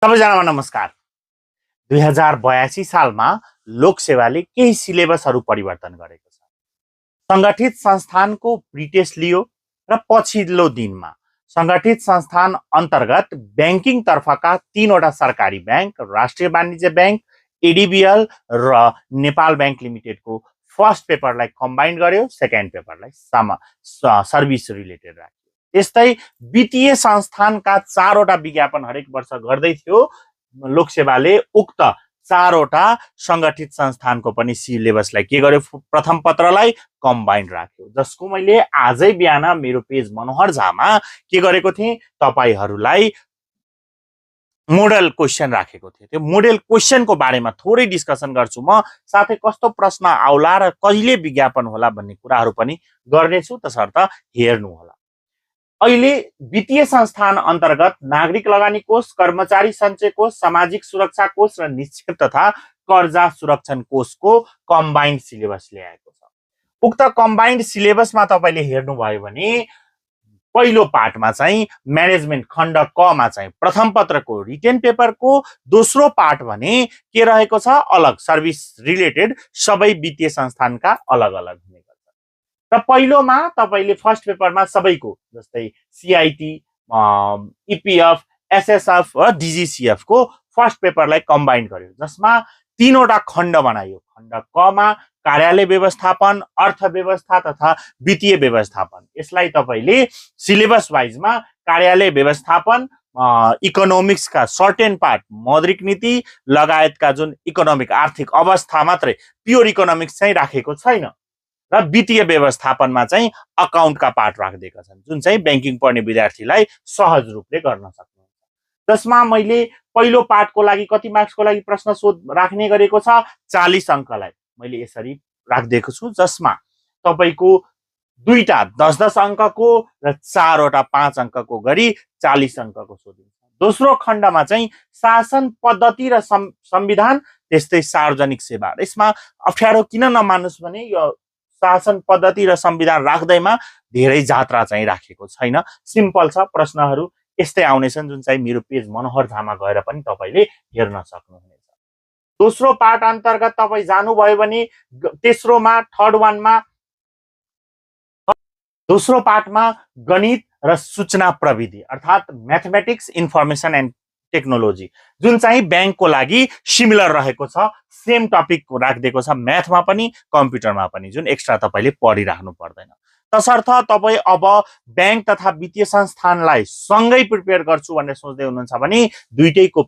सबैजनामा नमस्कार। 2082 सालमा लोकसेवाले केही सिलेबसहरू परिवर्तन गरेको छ। सङ्गठित संस्थानको प्रिटेस्ट लियो र पछिल्लो दिनमा सङ्गठित संस्थान अन्तर्गत ब्याङ्किङ तर्फका 3वटा सरकारी ब्याङ्क, राष्ट्रिय वाणिज्य ब्याङ्क, एडिबिएल र नेपाल ब्याङ्क लिमिटेडको फर्स्ट पेपरलाई कम्बाइन गर्यो, सेकेन्ड पेपरलाई सर्भिस रिलेटेड राख्यो। त्यस्तै वित्तीय संस्थानका 4वटा विज्ञापन हरेक वर्ष गर्दै थियो। लोकसेवाले उक्त 4वटा सङ्गठित संस्थानको पनि सिलेबसलाई के गर्यो, प्रथम पत्रलाई कम्बाइन राख्यो, जसको मैले आजै बिहान मेरो पेज मनोहर झामा के गरेको थिएँ, तपाईहरूलाई मोडल क्वेसन राखेको थिएँ। त्यो मोडल क्वेसनको बारेमा थोरै डिस्कसन गर्छु म, साथै कस्तो प्रश्न आउला र कहिले विज्ञापन होला भन्ने कुराहरू पनि गर्नेछु, तसर्थ हेर्नु होला। अहिले वित्तीय संस्थान अन्तर्गत नागरिक लगानी कोष, कर्मचारी सञ्चय कोष, सामाजिक सुरक्षा कोष र निक्षेप तथा कर्जा सुरक्षण कोषको कम्बाइन्ड सिलेबस ल्याएको छ। उक्त कम्बाइन्ड सिलेबसमा तपाईँले हेर्नुभयो भने पहिलो पार्टमा चाहिँ म्यानेजमेन्ट खण्ड कमा चाहिँ प्रथम पत्रको रिटेन पेपरको, दोस्रो पार्ट भने के रहेको छ, अलग सर्भिस रिलेटेड सबै वित्तीय संस्थानका अलग अलग हुने गर्छ। र पहिलोमा तपाईँले फर्स्ट पेपरमा सबैको जस्तै सिआइटी, इपिएफ, एसएसएफ र डिजिसिएफ को फर्स्ट पेपरलाई कम्बाइन गर्यो, जसमा 3वटा खण्ड बनाइयो। खण्ड कमा कार्यालय व्यवस्थापन, अर्थ व्यवस्था तथा वित्तीय व्यवस्थापन। यसलाई तपाईँले सिलेबस वाइजमा कार्यालय व्यवस्थापन, इकोनोमिक्सका सर्टेन पार्ट, मौद्रिक नीति लगायतका जुन इकोनोमिक आर्थिक अवस्था मात्रै, प्योर इकोनोमिक्स चाहिँ राखेको छैन, र वित्तीय व्यवस्थापनमा चाहिँ अकाउन्टका पार्ट राखिदिएका छन्, जुन चाहिँ ब्याङ्किङ पढ्ने विद्यार्थीलाई सहज रूपले गर्न सक्नुहुन्छ। जसमा मैले पहिलो पार्टको लागि कति मार्क्सको लागि प्रश्न राख्ने गरेको छ, 40 अङ्कलाई मैले यसरी राखिदिएको छु, जसमा तपाईँको 2टा 10-10 अङ्कको र 4वटा 5 अङ्कको गरी 40 अङ्कको सोधिन्छ। दोस्रो खण्डमा चाहिँ शासन पद्धति र संविधान, त्यस्तै सार्वजनिक सेवा। यसमा अप्ठ्यारो किन नमान्नुहोस् भने यो शासन पद्धति र संविधान राख्दैमा धेरै जात्रा चाहिँ राखेको छैन, सिम्पल छ। प्रश्नहरू यस्तै आउनेछन्, जुन चाहिँ मेरो पेज मनोहर झामा गएर पनि तपाईँले हेर्न सक्नुहुनेछ। दोस्रो पार्ट अन्तर्गत तपाईँ जानुभयो भने दोस्रो पार्टमा गणित र सूचना प्रविधि अर्थात् म्याथमेटिक्स, इन्फर्मेसन एन्ड टेक्नोलोजी, जुन चाहिँ ब्याङ्कको लागि सिमिलर रहेको छ, सेम टपिक राखिदिएको छ, म्याथमा पनि कम्प्युटरमा पनि, जुन एक्स्ट्रा तपाईँले पढिराख्नु पर्दैन। तसर्थ तपाईँ अब ब्याङ्क तथा वित्तीय संस्थानलाई सँगै प्रिपेयर गर्छु भनेर सोच्दै हुनुहुन्छ भने दुईटैको